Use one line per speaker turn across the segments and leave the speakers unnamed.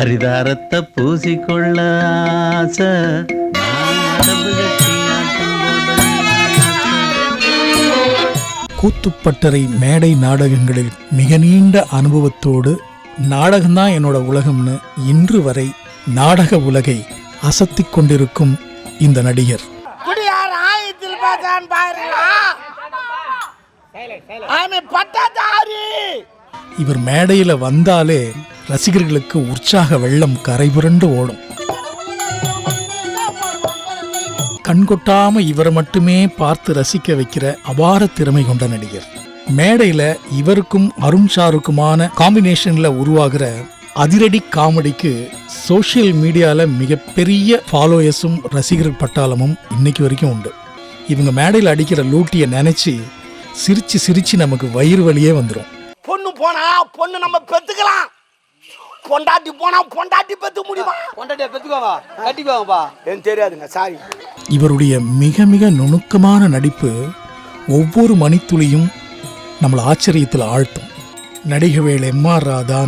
அரிதாரத்தை பூசிக்கொள்ள ஆசை,
கூத்துப்பட்டறை மேடை நாடகங்களில் மிக நீண்ட அனுபவத்தோடு நாடகம்தான் என்னோட உலகம்னு இன்று வரை நாடக உலகை அசத்திக் கொண்டிருக்கும் இந்த நடிகர். இவர் மேடையில வந்தாலே ரசிகர்களுக்கு உற்சாக வெள்ளம் கரைபுரண்டு ஓடும். கண்கொட்டாம இவரை மட்டுமே பார்த்து ரசிக்க வைக்கிற அபார திறமை கொண்ட நடிகர். மேடையில இவருக்கும் அருண் ஷாருக்குமான காம்பினேஷன்ல உருவாகிற அதிரடி காமெடிக்கு சோசியல் மீடியால மிகப்பெரிய ஃபாலோயர்ஸும் ரசிகர் பட்டாளமும் இன்னைக்கு வரைக்கும் உண்டு. இவங்க மேடையில் அடிக்கிற லூட்டியை நினைச்சு சிரிச்சு சிரிச்சு நமக்கு வயிறு வலியே வந்துடும்.
பொண்ணு போனா பொண்ணு நம்ம பெத்துக்கலாம், பொண்டாட்டி போனா பொண்டாட்டி பெத்து முடியுமா? பொண்டாட்டிய பெத்துக்கோங்க, கட்டிக்கோங்கப்பா. எனக்கு தெரியாதுங்க, சாரி.
இவருடைய மிக மிக நுணுக்கமான நடிப்பு ஒவ்வொரு மணித்துளியும் நம்மளை ஆச்சரியத்தில் ஆழ்த்தும். நடிகவேள் M R. Radha,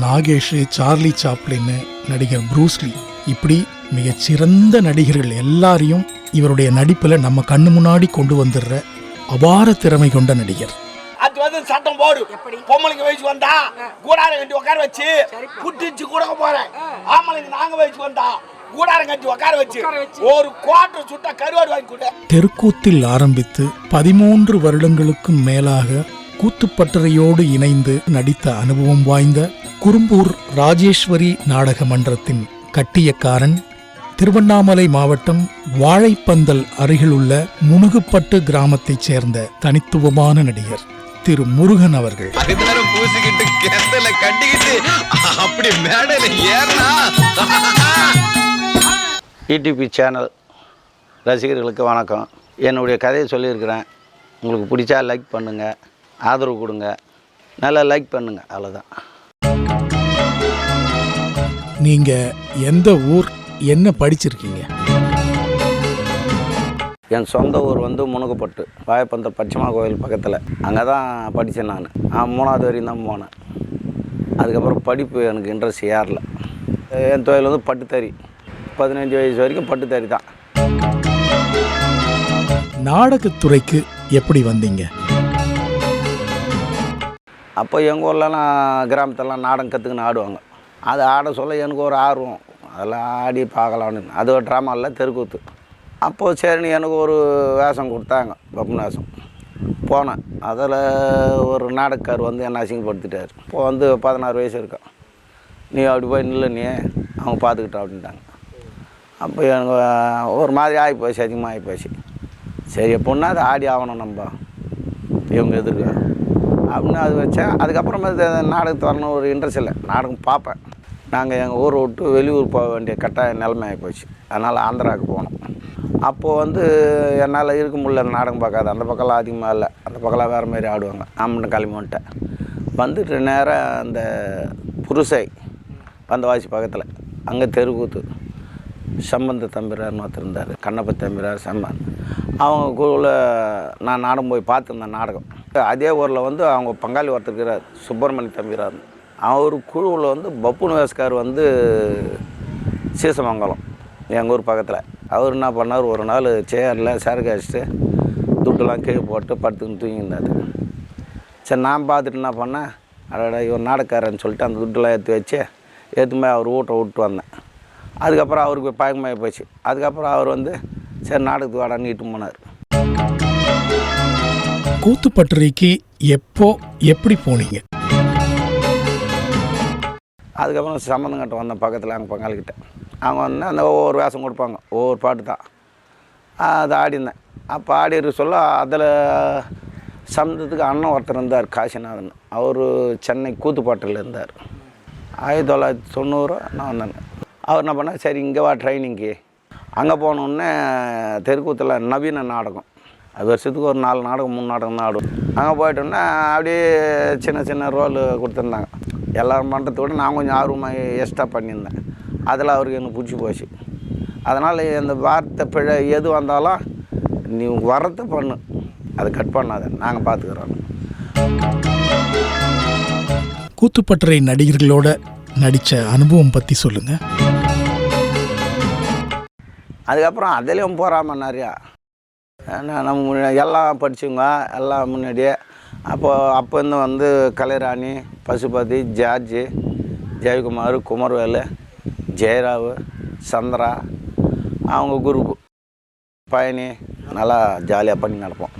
Nagesh, Charlie Chaplin, நடிகர் ப்ரூஸ்லி, இப்படி மிகச்சிறந்த நடிகர்கள் எல்லாரையும் இவருடைய நடிப்புல நம்ம கண்ணு முன்னாடி கொண்டு வந்துடுற அபார திறமை கொண்ட நடிகர்.
அது வந்து சட்டம் போடு, பொம்பளைங்க வயசு வந்தா கூடாரம் கட்டி உட்கார வச்சு புட்டிச்சு கொடுக்க போறேன். ஆம்பளைங்க நாங்க வயசு வந்தா கூடாரம் கட்டி உட்கார வச்சு ஒரு குவார்டர் சுட்டா கருவாடு வாங்கி கொடு.
தெருக்கூத்தில் ஆரம்பித்து 13 வருடங்களுக்கும் மேலாக கூத்துப்பட்டறையோடு இணைந்து நடித்த அனுபவம் வாய்ந்த குறும்பூர் ராஜேஸ்வரி நாடக மன்றத்தின் கட்டியக்காரன், திருவண்ணாமலை மாவட்டம் வாழைப்பந்தல் அருகிலுள்ள முனுகுப்பட்டு கிராமத்தைச் சேர்ந்த தனித்துவமான நடிகர் திரு முருகன் அவர்கள்.
யூடியூப் சேனல் ரசிகர்களுக்கு வணக்கம். என்னுடைய கதையை சொல்லியிருக்கிறேன். உங்களுக்கு பிடிச்சா லைக் பண்ணுங்கள், ஆதரவு கொடுங்க, நல்லா லைக் பண்ணுங்கள், அவ்வளோதான்.
நீங்கள் எந்த ஊர், என்ன படிச்சிருக்கீங்க?
என் சொந்த ஊர் வந்து முனுகுப்பட்டு, வாழைப்பந்தல் பச்சைமா கோயில் பக்கத்தில். அங்கே தான் படித்தேன். நான் 3வது வரையும் தான் போனேன். அதுக்கப்புறம் படிப்பு எனக்கு இன்ட்ரெஸ்ட் ஏறல. என் தொழில் வந்து பட்டுத்தறி. 15 வயசு வரைக்கும் பட்டுத்தறி தான்.
நாடகத்துறைக்கு எப்படி வந்தீங்க?
அப்போ எங்கள் ஊர்லலாம் கிராமத்திலலாம் நாடகம் கற்றுக்குன்னு ஆடுவாங்க. அது ஆட சொல்ல எனக்கு ஒரு ஆர்வம், அதெல்லாம் ஆடி பார்க்கலான்னு. அது ஒரு ட்ராமாவில் தெருக்கூத்து. அப்போது சரின்னு எனக்கு ஒரு வேஷம் கொடுத்தாங்க, பப்புன் வேஷம். போனேன். அதில் ஒரு நாடகக்கார் வந்து என்னை அசிங்கப்படுத்திட்டார். இப்போ வந்து 16 வயசு இருக்கும், நீ அப்படி போய் நில்ல, நீ அவங்க பார்த்துக்கிட்டோம் அப்படின்ட்டாங்க. அப்போ எனக்கு ஒரு மாதிரி ஆகிப்போச்சு, அதிகமாக ஆகிப்போச்சு. சரி எப்படின்னா அது ஆடி ஆகணும் நம்ம இவங்க எதிர்க்க அப்படின்னு அது வச்சேன். அதுக்கப்புறமா நாடகத்து வரணும் ஒரு இன்ட்ரெஸ்ட் இல்லை. நாடகம் பார்ப்பேன். நாங்கள் எங்கள் ஊரை விட்டு வெளியூர் போக வேண்டிய கட்டாய நிலைமை ஆகிப்போச்சு. அதனால் ஆந்திராவுக்கு போனோம். அப்போது வந்து என்னால் இருக்க முடியல, அந்த நாடகம் பார்க்காது. அந்த பக்கம்லாம் அதிகமாக இல்லை, அந்த பக்கம்லாம் வேறு மாதிரி ஆடுவாங்க. நான் கிளம்பி வந்துட்டேன். வந்துட்டு நேராக அந்த புருசை பந்தவாசி பக்கத்தில் அங்கே தெருக்கூத்து சம்பந்த தம்பிரார்னு ஒருத்தர் இருந்தார், கண்ணப்ப தம்பிரார் சம்பந்த். அவங்க குழுவில் நான் நாடகம் போய் பார்த்துருந்தேன் நாடகம். அதே ஊரில் வந்து அவங்க பங்காளி ஒருத்தர் இருக்கிறார், சுப்பிரமணிய தம்பிரார். அவர் குழுவில் வந்து பப்புன் வேஸ்கார் வந்து சீசமங்கலம் எங்கள் ஊர் பக்கத்தில். அவர் என்ன பண்ணார், ஒரு நாள் சேரில் சரக்கு அடிச்சுட்டு துட்டுலாம் கீழே போட்டு படுத்துக்கின்னு தூங்கியிருந்தார். சரி நான் பார்த்துட்டு என்ன பண்ணேன், அடடா இவர் நாடகக்காரன்னு சொல்லிட்டு அந்த துட்டுலாம் ஏற்றி வச்சு போய் அவர் வீட்டை விட்டு வந்தேன். அதுக்கப்புறம் அவருக்கு பயங்கரமாகி போச்சு. அதுக்கப்புறம் அவர் வந்து சரி நாடகத்துக்கு வாடான்னு இட்டு போனார்.
கூத்துப்பட்டறைக்கு எப்போ எப்படி போனீங்க?
அதுக்கப்புறம் சம்மந்தங்கிட்ட வந்தேன், பக்கத்தில் அங்கே பங்காளிக்கிட்ட. அவங்க வந்து அந்த ஒவ்வொரு வேஷம் கொடுப்பாங்க, ஒவ்வொரு பாட்டு தான். அதை ஆடினேன். அப்போ ஆடிரு சொல்ல அதில் சம்பந்தத்துக்கு அண்ணன் ஒருத்தர் இருந்தார், காசிநாதன். அவர் சென்னை கூத்துப்பாட்டில் இருந்தார். 1990 நான் வந்தேன். அவர் என்ன பண்ணால் சரி இங்கே வா ட்ரைனிங்கு. அங்கே போனோடனே தெருக்கூத்தில் நவீன நாடகம், அது வருஷத்துக்கு ஒரு 4 நாடகம் 3 நாடகம் தான் ஆடுவோம். அங்கே போயிட்டோன்னா அப்படியே சின்ன சின்ன ரோல் கொடுத்துருந்தாங்க. எல்லோரும் பண்ணுறத விட நான் கொஞ்சம் ஆர்வமாக எக்ஸ்ட்ரா பண்ணியிருந்தேன். அதில் அவருக்கு எனக்கு பிடிச்சி போச்சு. அதனால் அந்த வார்த்தை பிழை எது வந்தாலும் நீ வரத்தை பண்ணு, அதை கட் பண்ணாத, நாங்கள் பார்த்துக்குறோம்.
கூத்துப்பட்டறை நடிகர்களோட நடித்த அனுபவம் பற்றி சொல்லுங்கள்.
அதுக்கப்புறம் அதுலேயும் போகாமல் நிறையா நம்ம எல்லாம் படித்தவங்க எல்லாம் முன்னாடியே அப்போ இருந்து கலைராணி, பசுபதி, ஜார்ஜி, ஜெயக்குமார், குமர்வேலு, ஜெயராவு, சந்திரா, அவங்க குரூப்பு பயணி நல்லா ஜாலியாக பண்ணி நடப்போம்.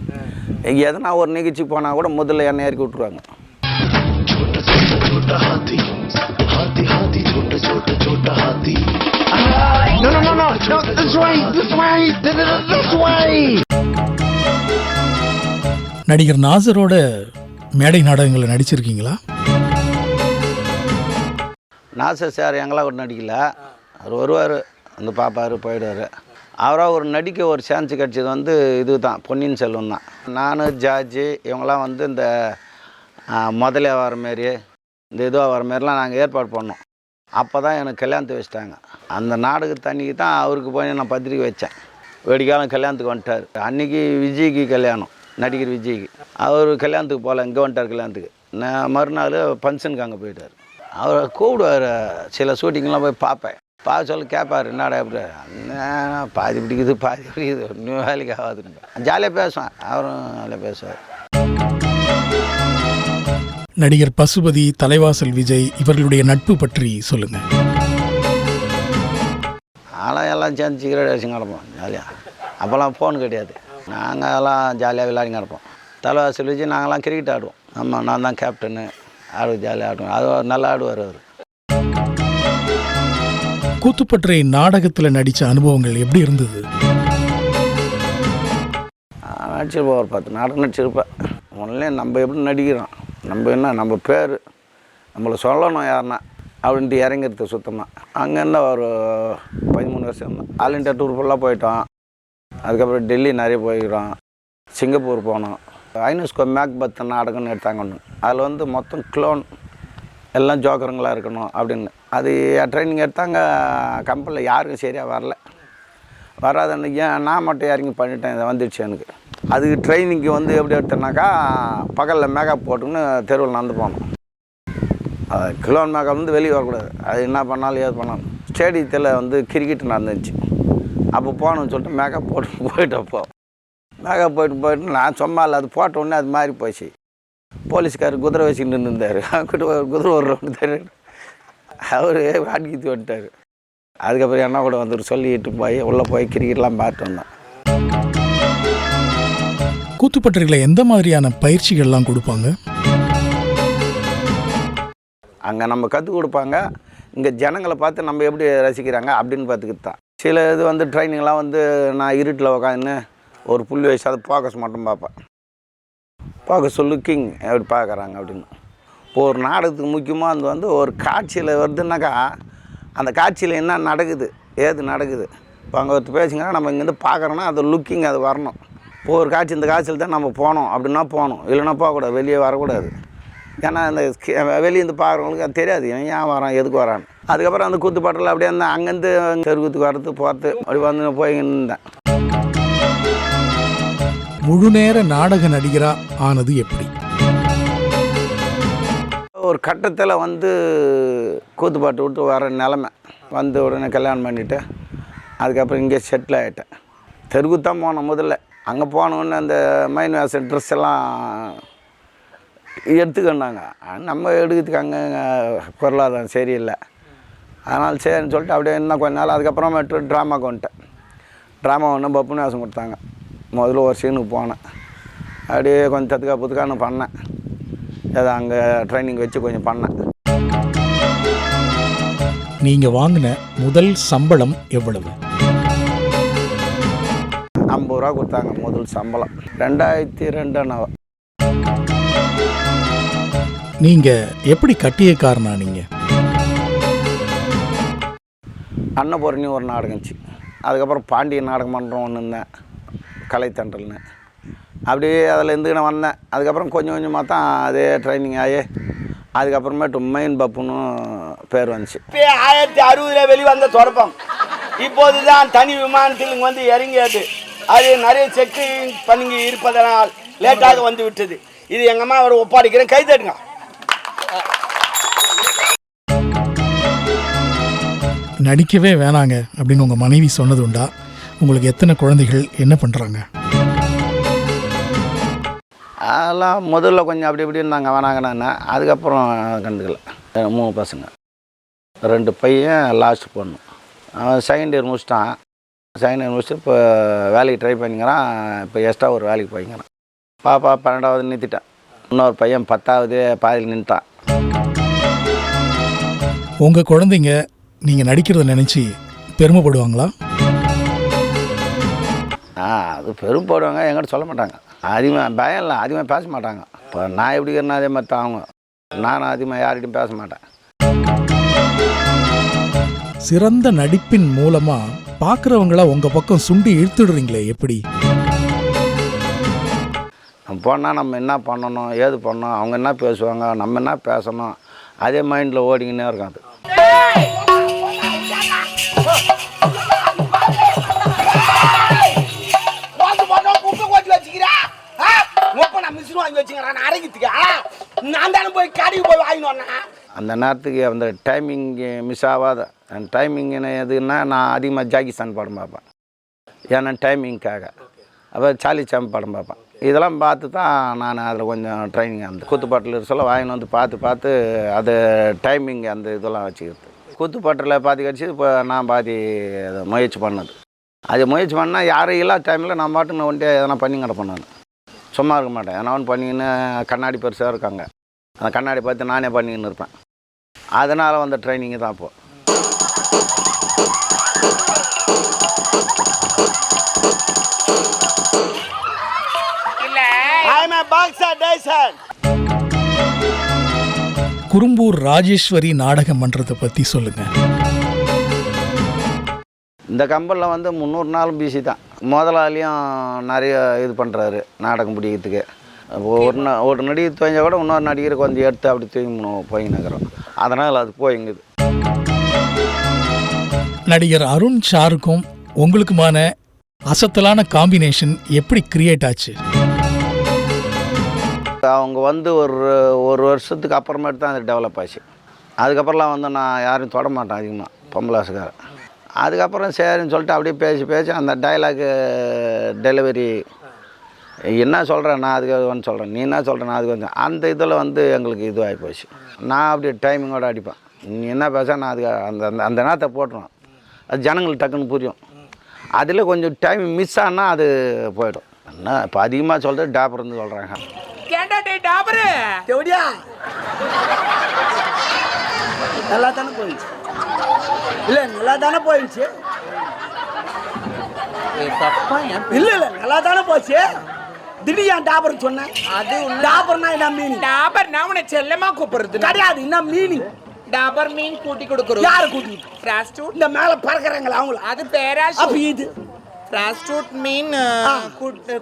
எதனா ஒரு நிகழ்ச்சி போனால் கூட முதல்ல என்னை இறக்கி விட்ருவாங்க.
நடிகர் நாசரோட மேடை நாடகங்களை நடிச்சிருக்கீங்களா?
நாசர் சார் எங்களாம் ஒரு நடிக்கல, அவர் வருவார் வந்து பார்ப்பார் போயிடுவார். அவராக ஒரு நடிக்க ஒரு சான்ஸ் கிடச்சது இது தான், பொன்னியின் செல்வன் தான். நான் ஜார்ஜி இவங்களாம் இந்த முதலே வர மாரி இந்த இதுவாக வர மாரிலாம் நாங்கள் ஏற்பாடு பண்ணோம். அப்போ தான் எனக்கு கல்யாணத்தை வச்சுட்டாங்க. அந்த நாடகத்து அன்றைக்கி தான் அவருக்கு போய் நான் பத்திரிக்கை வச்சேன். வெடிக்காலம் கல்யாணத்துக்கு வந்துட்டார். அன்றைக்கி விஜய்க்கு கல்யாணம், நடிகர் விஜய்க்கு. அவர் கல்யாணத்துக்கு போகல, இங்கே வந்துட்டார் கல்யாணத்துக்கு. நான் மறுநாள் ஃபங்க்ஷனுக்கு அங்கே போயிட்டார். அவரை கூப்பிடுவார், சில ஷூட்டிங்லாம் போய் பார்ப்பேன். பார்க்க சொல்ல கேட்பார், என்னடா எப்படி பாதி பிடிக்குது பாதி பிடிக்குது இன்னும் வேலைக்கு ஆகாதுன்னு. ஜாலியாக பேசுவேன், அவரும் ஜாலியாக பேசுவார்.
நடிகர் பசுபதி, தலைவாசல் விஜய் இவர்களுடைய நட்பு பற்றி சொல்லுங்கள்.
ஆனால் எல்லாம் சேர்ந்து சிகரெட் அடிச்சு கிடப்போம் ஜாலியாக. அப்போல்லாம் ஃபோன் கிடையாது, நாங்கள் எல்லாம் ஜாலியாக விளையாடி கிடப்போம். தலைவாசல் விஜய் நாங்கள்லாம் கிரிக்கெட் ஆடுவோம். ஆமாம், நான் தான் கேப்டனு, ஜாலியாக ஆடுவோம். அது நல்லா ஆடுவார் அவர்.
கூத்துப்பட்டறை நாடகத்தில் நடித்த அனுபவங்கள் எப்படி இருந்தது?
நடிச்சிருப்போம், ஒரு 10 நாடகம் நடிச்சிருப்பேன். ஒன்றுலே நம்ம எப்படி நடிக்கிறோம், நம்ம என்ன நம்ம பேர் நம்மளை சொல்லணும் யாருன்னா அப்படின்ட்டு இறங்கிறது சுத்தமாக. அங்கேருந்து ஒரு 13 வருஷம் தான். ஆல் இண்டியா டூர் ஃபுல்லாக போயிட்டோம். அதுக்கப்புறம் டெல்லி நிறைய போய்க்கிறோம், சிங்கப்பூர் போனோம். ஐநூஸ்கோ மேக்பத் நாடகம்னு எடுத்தாங்க ஒன்று. அதில் மொத்தம் க்ளோன் எல்லாம் ஜோக்கருங்களாக இருக்கணும் அப்படின்னு. அது ட்ரைனிங் எடுத்தாங்க. கம்பெனியில் யாருக்கும் சரியாக வராது அன்றைக்கி. நான் மட்டும் இறங்கி பண்ணிட்டேன், இதை வந்துடுச்சு எனக்கு. அதுக்கு ட்ரைனிங்க்கு எப்படி எடுத்தேன்னாக்கா, பகலில் மேக்கப் போட்டுன்னு தெருவில் நடந்து போனோம். அது கிலோன் மேக்கப் வெளியே வரக்கூடாது. அது என்ன பண்ணாலும் ஏது பண்ணாலும். ஸ்டேடியத்தில் கிரிக்கெட் நடந்துச்சு. அப்போ போகணுன்னு சொல்லிட்டு மேக்கப் போயிட்டப்போ மேக்கப் போயிட்டு நான் சும்மா இல்லை, அது போட்ட உடனே அது மாறி போச்சு. போலீஸ்கார் குதிரை வச்சுக்கிட்டு இருந்திருந்தார். குதிரை ஒரு ரவுண்டு தெரியும், அவர் வாடிக்கிட்டு வந்துட்டார். அதுக்கப்புறம் என்ன கூட சொல்லிட்டு போய் உள்ளே போய் கிரிக்கெட்லாம் பார்த்து வந்தோம்.
கூத்துப்பட்டறையில் எந்த மாதிரியான பயிற்சிகள்லாம் கொடுப்பாங்க?
அங்கே நம்ம கற்றுக் கொடுப்பாங்க. இங்கே ஜனங்களை பார்த்து நம்ம எப்படி ரசிக்கிறாங்க அப்படின்னு பார்த்துக்கிட்டு தான். சில இது ட்ரைனிங்லாம் நான் இருட்டில் உக்காந்து ஒரு புள்ளி வயசு அதை ஃபோக்கஸ் மட்டும் பார்ப்பேன். ஃபோக்கஸ் லுக்கிங் எப்படி பார்க்குறாங்க அப்படின்னு. ஒரு நாடகத்துக்கு முக்கியமாக ஒரு காட்சியில் வருதுன்னாக்கா, அந்த காட்சியில் என்ன நடக்குது, ஏது நடக்குது. இப்போ அங்கே ஒருத்தர் பேசுங்கன்னா நம்ம இங்கேருந்து பார்க்குறோன்னா அது லுக்கிங் அது வரணும். இப்போ ஒரு காட்சி, இந்த காட்சியில் தான் நம்ம போனோம் அப்படின்னா போகணும், இல்லைன்னா போகக்கூடாது, வெளியே வரக்கூடாது. ஏன்னா அந்த வெளியேருந்து பார்க்குறவங்களுக்கு அது தெரியாது, ஏன் வரான் எதுக்கு வரான்னு. அதுக்கப்புறம் அந்த கூத்துப்பாட்டில் அப்படியே இருந்தேன். அங்கேருந்து தெருக்கூத்துக்கு வரது போகிறது அப்படி போய்கின்னு இருந்தேன்.
முழு நேர நாடக நடிகராக ஆனது எப்படி?
ஒரு கட்டத்தில் கூத்துப்பாட்டு விட்டு வர நிலமை உடனே கல்யாணம் பண்ணிவிட்டு அதுக்கப்புறம் இங்கே செட்டில் ஆகிட்டேன். தெருக்கூத்தான் போனோம் முதல்ல. அங்கே போனோன்னு அந்த மைன் வேச ட்ரெஸ் எல்லாம் எடுத்துக்கிட்டாங்க. நம்ம எடுக்கிறதுக்கு அங்கே பொருளாதாரம் சரியில்லை. அதனால் சரின்னு சொல்லிட்டு அப்படியே இன்னும் கொஞ்ச நாள். அதுக்கப்புறமேட்டு ட்ராமாவுக்கு வந்துட்டேன். ட்ராமா ஒன்று பப்புன்னு வேஷம் கொடுத்தாங்க. முதல்ல ஒரு சீனுக்கு போனேன். அப்படியே கொஞ்சம் தத்துக்கான்னு பண்ணேன். அதை அங்கே ட்ரைனிங் வச்சு கொஞ்சம் பண்ணேன்.
நீங்கள் வாங்கின முதல் சம்பளம் எவ்வளவு?
50 ரூபா கொடுத்தாங்க முதல் சம்பளம். 2002
நீங்கள் எப்படி கட்டியக்காரனா? நீங்கள்
அன்னபூரணி ஒரு நாடகம் இருந்துச்சு. அதுக்கப்புறம் பாண்டிய நாடகம் பண்ணுறோம் ஒன்று இருந்தேன், கலைத்தன்றல்னு. அப்படியே அதில் நான் வந்தேன். அதுக்கப்புறம் கொஞ்சம் கொஞ்சமாக தான் அதே ட்ரைனிங் ஆகி அதுக்கப்புறமேட்டு மெயின் பப்புன்னு பேர் வந்துச்சு.
இப்போ 1960 வெளிவந்த தொடப்பம் இப்போது தான் தனி விமானத்தில் இறங்கியது. அது நிறைய செக்கிங் பண்ணி இருப்பதனால் லேட்டாக விட்டது. இது எங்கள் அம்மா அவர் ஒப்பாடிக்கிறேன், கை தட்டுங்க.
நடிக்கவே வேணாங்க அப்படின்னு உங்கள் மனைவி சொன்னது உண்டா? உங்களுக்கு எத்தனை குழந்தைகள், என்ன பண்ணுறாங்க?
அதெல்லாம் முதல்ல கொஞ்சம் அப்படி இப்படி இருந்தாங்க, வேணாங்க. நான் அதுக்கப்புறம் கண்டுக்கல. 3 பசங்க, 2 பையன், லாஸ்ட் பொண்ணு. அவன் செகண்ட் இயர் முடிச்சிட்டான். செகண்ட் இயர் முடிச்சுட்டு இப்போ வேலைக்கு ட்ரை பண்ணிக்கிறான். இப்போ எக்ஸ்ட்ரா ஒரு வேலைக்கு போய்க்கிறான். பாப்பா 12வது நிறுத்திட்டான். இன்னொரு பையன் 10வது பாதியில் நின்றுட்டான்.
உங்கள் குழந்தைங்க நீங்கள் நடிக்கிறத நினச்சி பெருமைப்படுவாங்களா?
அது பெருமைப்படுவாங்க, என்கிட்ட சொல்ல மாட்டாங்க. அதிகமாக பயம் இல்லை, அதிகமாக பேச மாட்டாங்க. இப்போ நான் எப்படி இருக்கேன்னா அதே மாதிரி தான் அவங்க. நானும் அதிகமாக யார்கிட்டையும் பேச மாட்டேன்.
சிறந்த நடிப்பின் மூலமாக பார்க்குறவங்கள உங்கள் பக்கம் சுண்டி இழுத்துடுறீங்களே, எப்படி?
நம்ம போனால் நம்ம என்ன பண்ணணும், ஏது பண்ணணும், அவங்க என்ன பேசுவாங்க, நம்ம என்ன பேசணும், அதே மைண்டில் ஓடிக்கினே இருக்கும். அது அந்த நேரத்துக்கு அந்த டைமிங் மிஸ் ஆகாத. அந்த டைமிங் எதுன்னா நான் அதிகமாக ஜாக்கிஸ்தான் படம் பார்ப்பேன், ஏன்னா டைமிங்காக. அப்புறம் சார்லி சாம்பியன் படம் பார்ப்பேன். இதெல்லாம் பார்த்து தான் நான் அதில் கொஞ்சம் ட்ரைனிங். அந்த குத்துப்பாட்டில் சொல்ல வாங்கின்னு வந்து பார்த்து அது டைமிங் அந்த இதெல்லாம் வச்சுக்கிறது. குத்துப்பாட்டில் பாதி கிடச்சி இப்போ நான் பாதி முயற்சி பண்ணது. அது முயற்சி பண்ணால் யாரும் இல்லாத டைமில் நான் பாட்டு ஒன்றியே எதனா பண்ணி கிடப்பேன். நான் சும்மா இருக்க மாட்டேன். ஏன்னா ஒன்று பண்ணிக்கின்னு கண்ணாடி பெருசாக இருக்காங்க, அந்த கண்ணாடி பார்த்து நானே பண்ணிக்கின்னு இருப்பேன். அதனால் வந்த ட்ரைனிங்கு தான் இப்போது.
குறும்பூர் ராஜேஸ்வரி நாடக மன்றத்தை பற்றி சொல்லுங்கள்.
இந்த கம்பெனியில் வந்து 300 நாளும் பிசி தான். முதலாளியும் நிறைய இது பண்ணுறாரு நாடகம் பிடிக்கிறதுக்கு. ஒரு நடிகர் துவஞ்சால் கூட இன்னொரு நடிகரை கொஞ்சம் எடுத்து அப்படி தூங்கி போயின்னுக்கிறோம். அதனால் அது போயிங்குது.
நடிகர் அருண் ஷாருக்கும் உங்களுக்குமான அசத்தலான காம்பினேஷன் எப்படி கிரியேட் ஆச்சு?
அவங்க வந்து ஒரு வருஷத்துக்கு அப்புறமேட்டு தான் அது டெவலப் ஆச்சு. அதுக்கப்புறம்லாம் வந்து நான் யாரையும் தொட மாட்டேன் அதிகமாக, பொம்பளாசுக்காரன். அதுக்கப்புறம் சரின்னு சொல்லிட்டு அப்படியே பேசி அந்த டைலாகு டெலிவரி என்ன சொல்கிறேன், நான் அதுக்கு ஒன்று சொல்கிறேன், நீ என்ன சொல்கிறேன், நான் அதுக்கு வந்து அந்த இதில் வந்து எங்களுக்கு இதுவாகி போச்சு. நான் அப்படியே டைமிங்கோடு அடிப்பேன். நீ என்ன பேச நான் அதுக்கு அந்த அந்த நேரத்தை போட்டுருவேன். அது ஜனங்களுக்கு டக்குன்னு புரியும். அதில் கொஞ்சம் டைம் மிஸ் ஆனால் அது போயிடும். என்ன இப்போ அதிகமாக சொல்கிறது டாப்பர்னு சொல்கிறாங்க.
நல்லா தானே போயிடுச்சு? இல்லை நல்லா தானே போயிடுச்சு? இல்லை நல்லா தானே போச்சு. திடீர் டாபர் சொன்னேன். அது டாபர்னா என்ன மீனிங்?
டாபர்னா உன்னை செல்லமா கூப்பிடுறது
கிடையாது. என்ன மீனிங்?
டாபர் மீன் கூட்டி கொடுக்குறோம்.
யாரு கூட்டி?
பிராஸ்டியூட்.
இந்த மேல பறக்குறாங்களா அவங்கள?
அது பேராஷூட்.
அப்ப இது
பிராஸ்டியூட் மீன்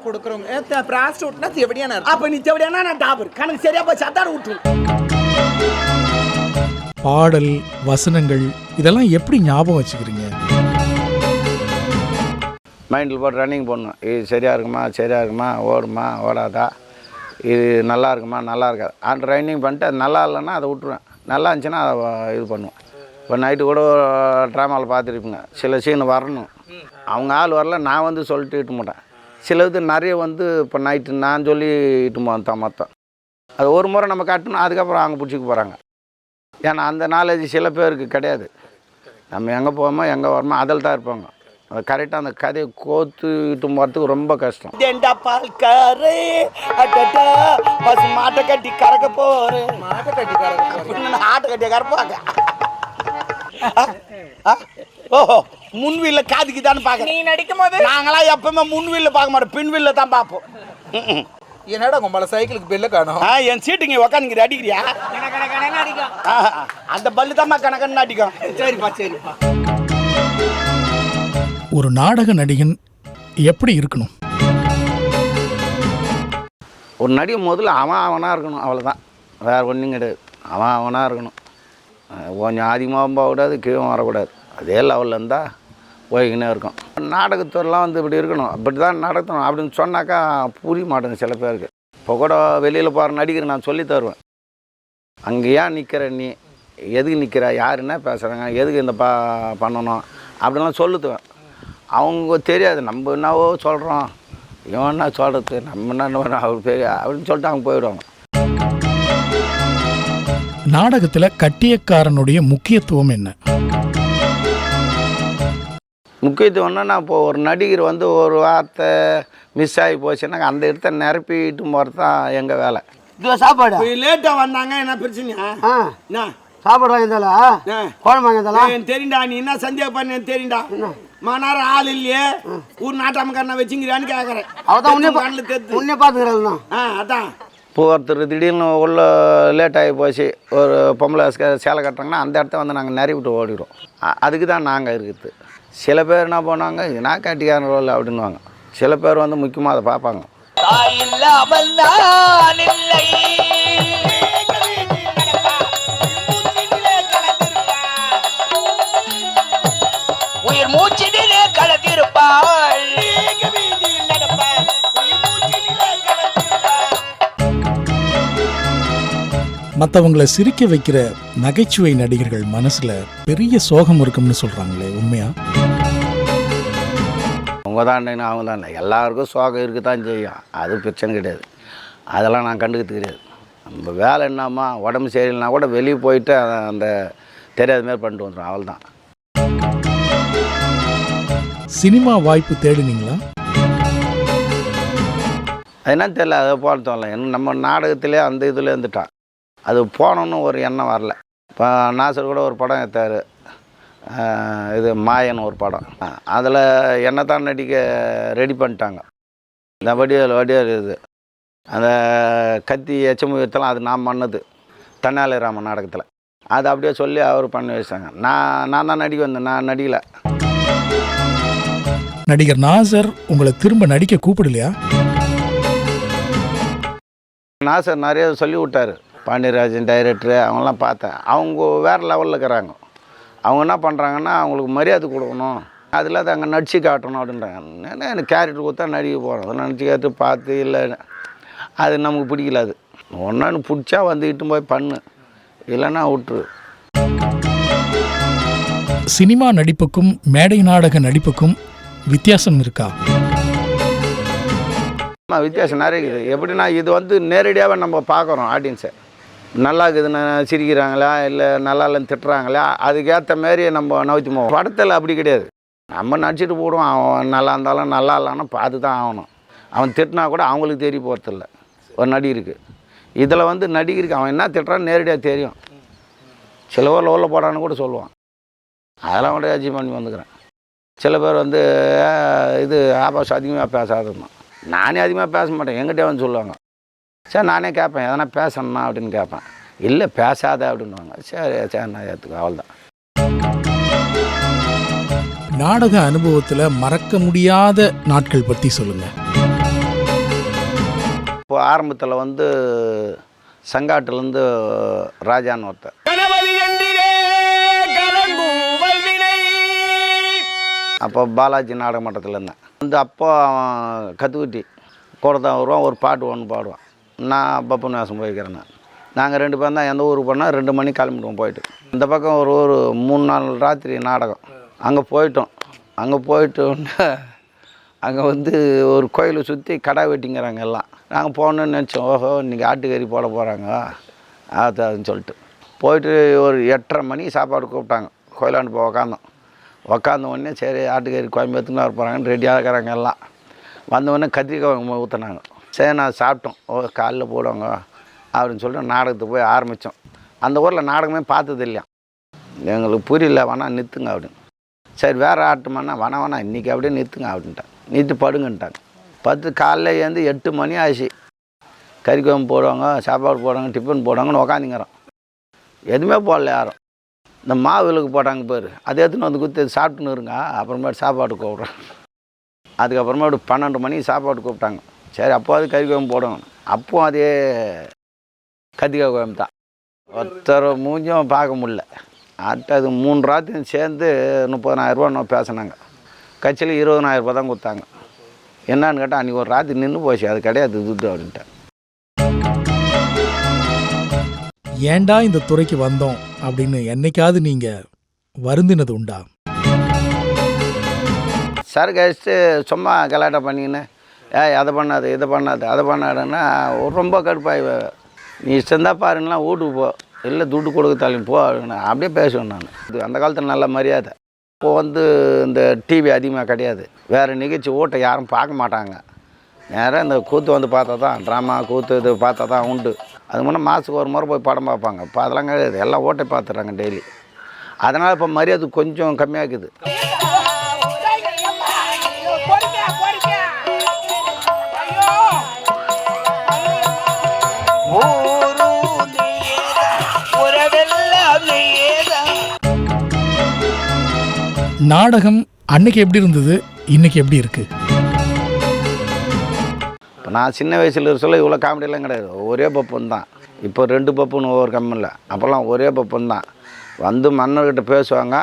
கொடுக்குறோம். பிராஸ்டியூட்னா செவடியான.
அப்ப நீ செவடியானா நான் டாபர். கணக்கு சரியா போச்சு. அதான் விட்டு.
பாடல் வசனங்கள் இதெல்லாம் எப்படி ஞாபகம் வச்சுக்கிறீங்க?
மைண்டில் போட்டு ரன்னிங் பண்ணணும். இது சரியாக இருக்குமா, ஓடுமா, ஓடாதா, இது நல்லா இருக்குமா, நல்லா இருக்காது. அந்த ரன்னிங் பண்ணிட்டு அது நல்லா இல்லைன்னா அதை விட்டுருவேன். நல்லா இருந்துச்சுன்னா அதை இது பண்ணுவேன். இப்போ நைட்டு கூட ட்ராமாவில் பார்த்துருப்பீங்க, சில சீன் வரணும், அவங்க ஆள் வரல, நான் வந்து சொல்லிட்டு இட்டு மாட்டேன். சில இது நிறைய வந்து இப்போ நைட்டு நான் சொல்லி இட்டு போவேன் மொத்தம். அது ஒரு முறை நம்ம காட்டணும், அதுக்கப்புறம் அவங்க பிடிச்சிக்க போகிறாங்க. ஏன்னா அந்த நாலேஜ் சில பேருக்கு கிடையாது. நம்ம எங்கே போவோமோ எங்கே வரோமோ அதில் தான் இருப்பாங்க. அது கரெக்டாக அந்த கதையை கோத்து இட்டு போகிறதுக்கு ரொம்ப கஷ்டம்.
மாட்டை கட்டி கறக்க போறேன். மாட்டை கட்டி கறக்க ஆட்டை கட்டி கறப்பாங்க. ஓஹோ, முன்வீல்ல காதுக்கு தானே பார்க்க.
நீ நடிக்கும் போது
நாங்களாம் எப்பவுமே முன்வீல்ல பார்க்க மாட்டோம், பின்வீல்ல தான் பார்ப்போம்.
என்னடா உங்கள சைக்கிளுக்கு பெல்ல காணோம்?
என் சீட்டுங்க உக்காந்துக்கிற அடிக்கிறியா? அந்த பல்லு தான் கணக்கன்னு அடிக்கும். சரிப்பா.
ஒரு நாடக நடிகன் எப்படி இருக்கணும்?
ஒரு நடிகை முதல்ல அவனாக இருக்கணும், அவ்வளோதான். வேறு ஒன்றும் கிடையாது. அவனாக இருக்கணும். கொஞ்சம் அதிகமாகவும் போகக்கூடாது, கீழே வரக்கூடாது. அதே லெவலில் இருந்தால் போய்கினே இருக்கும். நாடகத்துறைலாம் வந்து இப்படி இருக்கணும், அப்படி தான் நடத்தணும் அப்படின்னு சொன்னாக்கா புரிய மாட்டேங்குது சில பேருக்கு. இப்போ கூட வெளியில் போகிற நடிகர் நான் சொல்லி தருவேன், அங்கே ஏன் நிற்கிற, நீ எதுக்கு நிற்கிறா, யார் என்ன பேசுகிறாங்க, எதுக்கு இந்த பண்ணணும் அப்படின்லாம் சொல்லுதுவேன். அவங்க தெரியாது நம்ம என்னவோ சொல்கிறோம், இவன் என்ன சொல்கிறது, நம்ம என்ன அவர் பெரிய அப்படின்னு சொல்லிட்டு அவங்க போயிடுவாங்க.
நாடகத்தில் கட்டியக்காரனுடைய முக்கியத்துவம் என்ன?
முக்கியத்துவம்னா நான் இப்போ ஒரு நடிகர் வந்து ஒரு வார்த்தை மிஸ் ஆகி போச்சுன்னா அந்த இடத்த நிரப்பிட்டு போகிறது தான் எங்கள் வேலை.
இது சாப்பாடு
லேட்டாக வந்தாங்க என்ன பிரச்சனையா? என்ன
சாப்பாடு வாங்கியிருந்தாலா குழம்பு வாங்கியிருந்தாலா
தெரியுண்டா, நீ என்ன சந்தேகம் பண்ணு தெரியுண்டா. மணி ஆள் இல்லையே ஊர் நாட்டாமக்காரனை வச்சுங்கிறான்னு கேட்குறேன்.
அவதான் உன்னே பார்த்துக்கிறேன்.
அதான்
இப்போ ஒருத்தர் திடீர்னு உள்ள லேட் ஆகி போச்சு, ஒரு பொம்பளை சேலை கட்டுறாங்கன்னா அந்த இடத்த வந்து நாங்கள் நிறவிட்டு ஓடிடுவோம். அதுக்கு தான் நாங்கள் இருக்குது. சில பேர் என்ன பண்ணுவாங்க, நான் கட்டிக்காரன் ரோல் அப்படின்வாங்க. சில பேர் வந்து முக்கியமாக அதை பார்ப்பாங்க.
உயிர் மூச்சினிலே கலந்திருப்பாள்.
மற்றவங்களை சிரிக்க வைக்கிற நகைச்சுவை நடிகர்கள் மனசுல பெரிய சோகம் இருக்கும்னு சொல்றாங்களே, உண்மையா?
அவங்க தான் அவங்க தான் எல்லாருக்கும் சோகம் இருக்க தான் செய்யும், அது பிரச்சனை கிடையாது. அதெல்லாம் நான் கண்டுக்கிறது கிடையாது. நம்ம வேலை என்னம்மா, உடம்பு சரியில்லைனா கூட வெளியே போயிட்டு அந்த தெரியாத மாதிரி பண்ணிட்டு வந்துடும், அவள் தான்.
சினிமா வாய்ப்பு தேடினீங்களா?
அது என்னன்னு தெரியல, அதை போட தோணல. நம்ம நாடகத்திலே அந்த இதில் இருந்துட்டான், அது போகணுன்னு ஒரு எண்ணம் வரல. இப்போ நாசர் கூட ஒரு படம் எடுத்தார், இது மாயன் ஒரு படம். அதில் என்ன தான் நடிக்க ரெடி பண்ணிட்டாங்க. இந்த வடிவேல் இது அந்த கத்தி எச்சமு வைத்தலாம், அது நான் பண்ணது தெனாலிராமன் நாடகத்தில். அதை அப்படியே சொல்லி அவர் பண்ணி வச்சாங்க. நான் தான் நடிக்க வந்தேன், நான் நடிக்கலை.
நடிகர் நாசர் உங்களை திரும்ப நடிக்க கூப்பிடலையா?
நாசர் நிறைய சொல்லி விட்டார். பாண்டியராஜன் டைரக்டரு அவங்களாம் பார்த்தேன், அவங்க வேறு லெவலில் இருக்கிறாங்க. அவங்க என்ன பண்ணுறாங்கன்னா, அவங்களுக்கு மரியாதை கொடுக்கணும், அதில் அதை அங்கே நடிச்சு காட்டணும் அப்படின்றாங்க. ஏன்னா எனக்கு கேரக்டர் கொடுத்தா நடிக்க போகிறோம், அதை நடிச்சு கேட்டு பார்த்து இல்லை அது நமக்கு பிடிக்கல. அது ஒன்று பிடிச்சா வந்துக்கிட்டு போய் பண்ணு, இல்லைன்னா விட்டுரு.
சினிமா நடிப்புக்கும் மேடை நாடக நடிப்புக்கும் வித்தியாசம் இருக்கா?
வித்தியாசம் நிறைய இருக்குது. எப்படின்னா இது வந்து நேரடியாகவே நம்ம பார்க்குறோம் ஆடியன்ஸை, நல்லா இருக்குதுன்னு சிரிக்கிறாங்களா இல்லை நல்லா இல்லைன்னு திட்டுறாங்களா, அதுக்கேற்ற மாரி நம்ம நவுத்தி போவோம். படத்தில் அப்படி கிடையாது, நம்ம நடிச்சிட்டு போடுவோம். அவன் நல்லா இருந்தாலும் நல்லா இல்லைன்னா பார்த்து தான் ஆகணும். அவன் திட்டினா கூட அவங்களுக்கு தெரிய போகிறதில்ல ஒரு நடிகருக்கு. இதில் வந்து நடிகருக்கு அவன் என்ன திட்டுறான்னு நேரடியாக தெரியும். சில ஊரில் உள்ள போடான்னு கூட சொல்லுவான், அதெல்லாம் கூட அச்சீவ் பண்ணி வந்துக்கிறேன். சில பேர் வந்து இது ஆபாசம் அதிகமாக பேசாதுன்னு, நானே அதிகமாக பேச மாட்டேன், எங்கிட்டே வந்து சொல்லுவாங்க. சரி நானே கேட்பேன், எதனா பேசணும்னா அப்படின்னு கேட்பேன். இல்லை பேசாத அப்படின்வாங்க. சரி நான் ஏற்றுக்க, அவள் தான்.
நாடக அனுபவத்தில் மறக்க முடியாத நாட்கள் பற்றி சொல்லுங்கள்.
இப்போ ஆரம்பத்தில் வந்து சங்காட்டிலேருந்து ராஜான்னு ஒருத்தர், அப்போ பாலாஜி நாடக மன்றத்தில் இருந்தேன். வந்து அப்போ அவன் கற்றுக்குட்டி கூட தான் வருவான், ஒரு பாட்டு ஒன்று பாடுவான். நான் பப்புன்னு வேஷம் போய்க்கிறேன். நாங்கள் 2 பேர் தான் எந்த ஊருக்கு போனால் 2 மணிக்கு கிளம்பிடுவோம். போயிட்டு இந்த பக்கம் ஒரு 3-4 ராத்திரி நாடகம். அங்கே போயிட்டோம். அங்கே போயிட்டு அங்கே வந்து ஒரு கோயிலை சுற்றி கடை வெட்டிங்கிறாங்க எல்லாம். நாங்கள் போகணுன்னு நினச்சோம். ஓஹோ இன்றைக்கி ஆட்டுக்கறி போட போகிறாங்க அதுன்னு சொல்லிட்டு போயிட்டு ஒரு 8:30 மணிக்கு சாப்பாடு கூப்பிட்டாங்க. கோயிலாண்டு போய் உக்காந்த உடனே சரி ஆட்டுக்கறி குழம்பு எடுத்துன்னு வர போகிறாங்கன்னு ரெடியாக இருக்கிறாங்க எல்லாம். வந்தவுடனே கத்திரிக்காய் ஊற்றினாங்க. சரி நான் சாப்பிட்டோம். காலைல போடுவாங்க அப்படின்னு சொல்லிட்டு நாடகத்துக்கு போய் ஆரம்பித்தோம். அந்த ஊரில் நாடகமே பார்த்தது இல்லையா, எங்களுக்கு புரியல, வேணா நிறுத்துங்க அப்படின்னு. சரி வேறு ஆட்டுமாண்ணா வேணா இன்றைக்கி அப்படியே நிறுத்துங்க அப்படின்ட்டாங்க. நிறுத்து படுங்கன்ட்டாங்க. 10 காலைல ஏந்து 8 மணி ஆச்சு. கறி குழம்பு போடுவாங்க, சாப்பாடு போடுவாங்க, டிஃபன் போடுவாங்கன்னு உக்காந்துங்கிறோம். எதுவுமே போடல யாரும். இந்த மாவிலுக்கு போட்டாங்க பேர், அதை எடுத்துன்னு வந்து குத்து சாப்பிட்டுன்னு இருங்க, அப்புறமேட்டு சாப்பாடு கூப்பிட்றேன். அதுக்கப்புறமேட்டு 12 மணிக்கு சாப்பாடு கூப்பிட்டாங்க. சரி அப்போ அது கறி குழம்பு போடுவாங்க. அப்போது அதே கத்திரிக்காய் குழம்பு தான். ஒருத்தர் மூஞ்சும் பார்க்க முடியல. அது 3 ராத்திரி சேர்ந்து 30,000 ரூபா பேசினாங்க. கட்சியில் 20,000 ரூபா தான் கொடுத்தாங்க. என்னான்னு கேட்டால் அன்றைக்கி ஒரு ராத்திரி நின்று போச்சு, அது கிடையாது துட்டு அப்படின்ட்டு.
ஏன்டா இந்த துறைக்கு வந்தோம் அப்படின்னு என்னைக்காவது நீங்க வருந்தினது உண்டா?
சார் கழிச்சிட்டு சும்மா கலாட்டா பண்ணிக்கின்னு அதை பண்ணாது இதை பண்ணாது அதை பண்ணாதுன்னா ரொம்ப கடுப்பாய். நீ இஷ்டந்தான் பாருங்கன்னா வீட்டுக்கு போ, இல்லை துட்டு கொடுக்கத்தாலும் போ அப்படியே பேசுவேன் நான். இது அந்த காலத்தில் நல்ல மரியாதை. இப்போது இந்த டிவி அதிகமாக கிடையாது, வேறு நிகழ்ச்சி ஓட்டை யாரும் பார்க்க மாட்டாங்க. நேராக இந்த கூத்து வந்து பார்த்தா தான், ட்ராமா கூத்து இது பார்த்தா தான் உண்டு. அது முன்னே மாதத்துக்கு ஒரு முறை போய் படம் பார்ப்பாங்க. இப்போ அதெல்லாம் கிடையாது, எல்லாம் ஓட்டை பார்த்துட்றாங்க டெய்லி. அதனால் இப்போ மரியாதை கொஞ்சம் கம்மியாகுது.
நாடகம் அன்னைக்கு எப்படி இருந்தது, இன்னைக்கு எப்படி இருக்கு?
இப்போ நான் சின்ன வயசில் சொல்ல இவ்வளோ காமெடியெல்லாம் கிடையாது, ஒரே பப்புன்னு தான். இப்போ 2 பப்புன்னு ஒவ்வொரு கம்மில், அப்போல்லாம் ஒரே பப்புன்னு தான். வந்து மன்னர்கிட்ட பேசுவாங்க,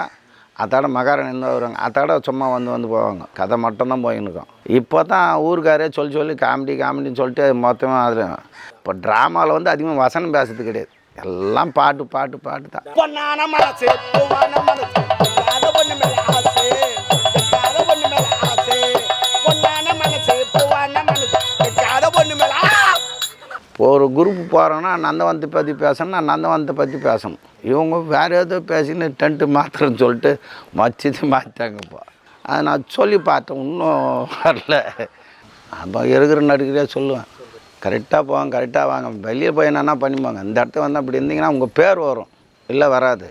அதோட மகாராணி இருந்தால் வருவாங்க, அதோட சும்மா வந்து போவாங்க. கதை மட்டும்தான் போயின்னு இருக்கோம். இப்போ தான் ஊருக்காரே சொல்லி காமெடின்னு சொல்லிட்டு மொத்தமாக அதில். இப்போ ட்ராமாவில் வந்து அதிகமாக வசனம் பேசுறது கிடையாது, எல்லாம் பாட்டு தான். இப்போ ஒரு குரூப் போகிறோன்னா நந்தவனத்தை பற்றி பேசணும், நான் நந்தவனத்தை பற்றி பேசணும். இவங்க வேறு ஏதோ பேசின்னு டென்ட்டு மாத்திரன்னு சொல்லிட்டு மாற்றிட்டாங்கப்பா. அதை நான் சொல்லி பார்த்தேன், இன்னும் வரல. அப்போ இருக்கிற நடிகரே சொல்லுவேன், கரெக்டாக போவாங்க, கரெக்டாக வாங்க, வெளியே போய் என்னென்னா பண்ணிப்பாங்க. இந்த இடத்துல வந்து அப்படி இருந்தீங்கன்னா உங்கள் பேர் வரும், இல்லை வராது.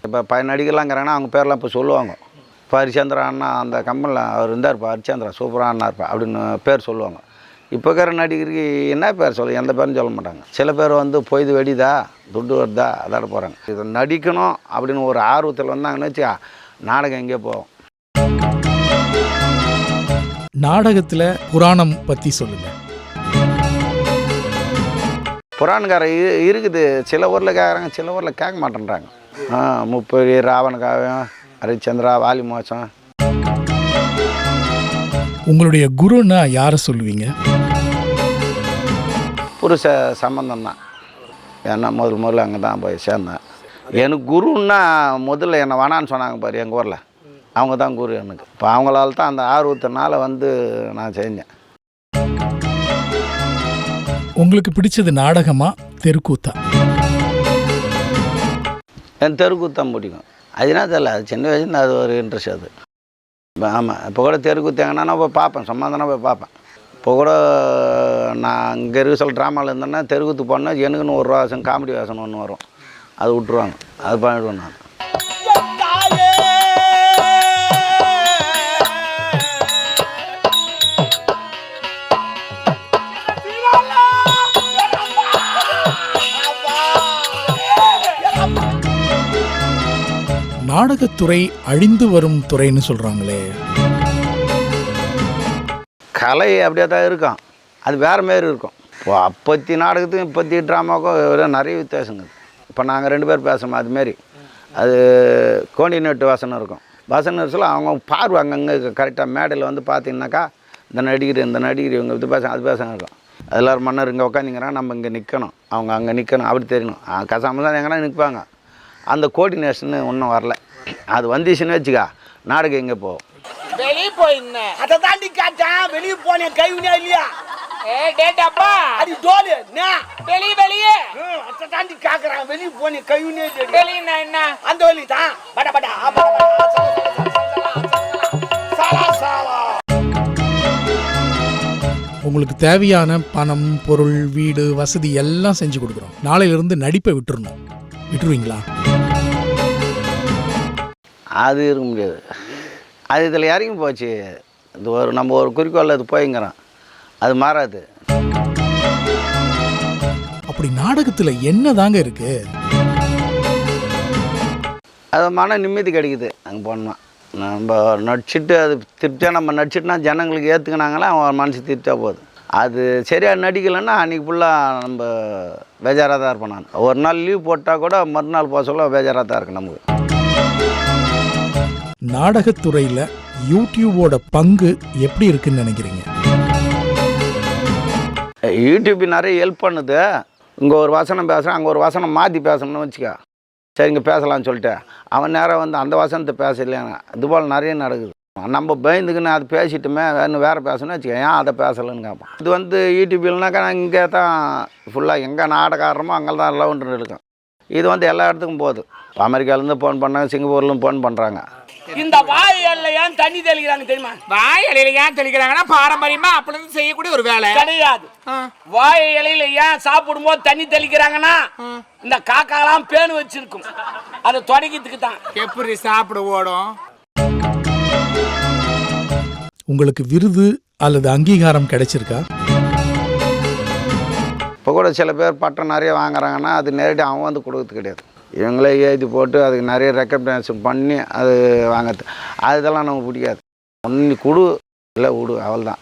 இப்போ நடிகர்லாங்கிறாங்கன்னா அவங்க பேர்லாம் இப்போ சொல்லுவாங்க. இப்போ ஹரிச்சந்திரா அண்ணா அந்த கம்பெனியில் அவர் இருந்தார், இப்போ ஹரிச்சந்திரா சூப்பராக அண்ணா இருப்பா அப்படின்னு பேர் சொல்லுவாங்க. இப்போ இருக்கிற நடிகருக்கு என்ன பேர் சொல்ல, எந்த பேரும் சொல்ல மாட்டாங்க. சில பேர் வந்து பொய்து வெடிதா, துட்டு வருதா, அதாட போகிறாங்க. இதை நடிக்கணும் அப்படின்னு ஒரு ஆர்வத்தில் வந்தாங்கன்னு வச்சா நாடகம் எங்கேயோ போகும்.
நாடகத்தில் புராணம் பற்றி சொல்லுங்க.
புராணக்கார இருக்குது, சில ஊரில் கேட்குறாங்க, சில ஊரில் கேட்க மாட்டேன்றாங்க. முப்பரி, ராவண காவியம், ஹரிச்சந்திரா, வாலி மோசம்.
உங்களுடைய குருன்னா யாரை சொல்லுவீங்க?
புருஷ சம்பந்தம் தான். ஏன்னா முதல்ல அங்கே தான் போய் சேர்ந்தேன். எனக்கு குருன்னா முதல்ல என்னை வேணான்னு சொன்னாங்க பாரு எங்கள் ஊரில், அவங்க தான் குரு எனக்கு. இப்போ அவங்களால தான் அந்த ஆர்வத்தினால வந்து நான் செஞ்சேன்.
உங்களுக்கு பிடிச்சது நாடகமா தெருக்கூத்தா?
என் தெருக்கூத்தான் பிடிக்கும். அதுனா தெரியல, அது சின்ன வயசுல அது ஒரு இன்ட்ரெஸ்ட் அது. ஆமாம், இப்போ கூட தெருக்கூத்தாங்கன்னா நான் போய் பார்ப்பேன், சும்மா தானே போய் பார்ப்பேன். இப்போ கூட நான் இங்கே இருக்க சொல்ல ட்ராமாவில் இருந்தேன்னா தெருக்கூத்து போனால் எனக்குன்னு ஒரு வேஷம், காமெடி வேஷம் ஒன்று வரும், அது விட்டுருவாங்க, அது பண்ணிவிடுவேன் நான்.
நாடகத்துறை அழிந்து வரும் துறைன்னு சொல்கிறாங்களே,
கலை அப்படியே தான் இருக்கும், அது வேறு மாரி இருக்கும். இப்போ அப்பத்தி நாடகத்துக்கும் இப்பத்தி ட்ராமாவுக்கும் நிறைய வித்தியாசங்க. இப்போ நாங்கள் 2 பேர் பேசுகிறோம், அதுமாரி அது கோஆர்டினேட் வசனம் இருக்கும். வசனம் சொல்ல அவங்க பார்வை அங்கங்கே கரெக்டாக மேடையில் வந்து பார்த்தீங்கன்னாக்கா இந்த நடிகர் இவங்க இது பேச அது பேச இருக்கும். எல்லோரும் மன்னர் இங்கே உட்காந்திங்கிறாங்க, நம்ம இங்கே நிற்கணும், அவங்க அங்கே நிற்கணும், அப்படி தெரியணும். கசாமல் தான் எங்கன்னா நிற்பாங்க. அந்த கோஆர்டினேஷன் இன்னும் வரல. அது வந்துச்சுன்னு வச்சுக்கா நாடகம் எங்கே போகும்.
வெளியே போயிருந்தேன்,
அதை தாண்டி காட்டான். வெளியே போனேன், கைவினா இல்லையா?
டேட்டாப்பா
அது டோலு
வெளியே
அதை தாண்டி காக்குறான். வெளியே போனேன், கைவினே
வெளியே என்ன
அந்த வழி தான். படா
உங்களுக்கு தேவையான பணம், பொருள், வீடு, வசதி எல்லாம் செஞ்சு கொடுக்குறோம், நாளையிலிருந்து நடிப்பை விட்டுருவீங்களா?
அது இருக்க முடியாது, அது இதில் இறங்கி போச்சு. இது நம்ம ஒரு குறிக்கோள் அது போய்ங்கிறோம், அது மாறாது.
அப்படி நாடகத்தில் என்ன தாங்க இருக்கு?
அது மன நிம்மதி கிடைக்குது அங்கே போனோம்னா. நம்ம நடிச்சுட்டு அது திருப்தியாக நம்ம நடிச்சிட்டுனா ஜனங்களுக்கு ஏற்றுக்கினாங்களா அவன் மனசு திருப்தியாக போகுது. அது சரியாக நடிக்கலைன்னா அன்றைக்கி ஃபுல்லாக நம்ம பேஜாராக தான் இருப்பேன். நான் ஒரு நாள் லீவ் போட்டால் கூட மறுநாள் போக சொல்ல பேஜாராக தான் இருக்கு நமக்கு.
நாடகத்துறையில் யூடியூபோட பங்கு எப்படி இருக்குன்னு நினைக்கிறீங்க?
யூடியூப் நிறைய ஹெல்ப் பண்ணுது. இங்கே ஒரு வசனம் பேசுகிறேன், அங்கே ஒரு வசனம் மாற்றி பேசணும்னு வச்சுக்க, சரிங்க பேசலாம்னு சொல்லிட்டு அவன் நேரம் வந்து அந்த வசனத்தை பேசலையாங்க. இதுபோல் நிறைய நடக்குது. நம்ம பயந்துக்குன்னு அது பேசிட்டுமே வேறு பேசணும்னு வச்சுக்க, ஏன் அதை பேசலைன்னு கேட்பான். இது வந்து யூடியூப்லனாக்கா நான் இங்கே தான் ஃபுல்லாக எங்கே நாடகம் ஆடுறோமோ அங்கே தான் லவ்ன்றது இருக்கும். இது வந்து எல்லா இடத்துக்கும் போகுது. அமெரிக்காவிலேருந்து ஃபோன் பண்ணாங்க, சிங்கப்பூர்லேருந்து ஃபோன் பண்ணுறாங்க.
இந்த வாய் இலையில ஏன் தண்ணி தெளிக்கிறாங்க தெரியுமா?
வாய் இலையில ஏன் தெளிக்கிறாங்கன்னா பாரம்பரியமா அப்படி இருந்து செய்யக்கூடிய ஒரு வேலை
கிடையாது. வாய் இலையில ஏன் சாப்பிடும்போது தண்ணி தெளிக்கிறாங்கன்னா இந்த காக்காலாம் பேனு வச்சிருக்கும், அதை தொடக்கிறதுக்கு தான்.
எப்படி சாப்பிட ஓடும்?
உங்களுக்கு விருது அல்லது அங்கீகாரம் கிடைச்சிருக்கா?
இப்போ கூட சில பேர் பட்டம் நிறைய வாங்குறாங்கன்னா அது நேரடி அவன் வந்து கொடுக்கறது கிடையாது. இவங்களே எழுதி போட்டு அதுக்கு நிறைய ரெக்கக்னேஷன் பண்ணி அது வாங்கிறது, அதெல்லாம் நமக்கு பிடிக்காது. ஒன்று கொடு இல்லை விடு, அவள் தான்.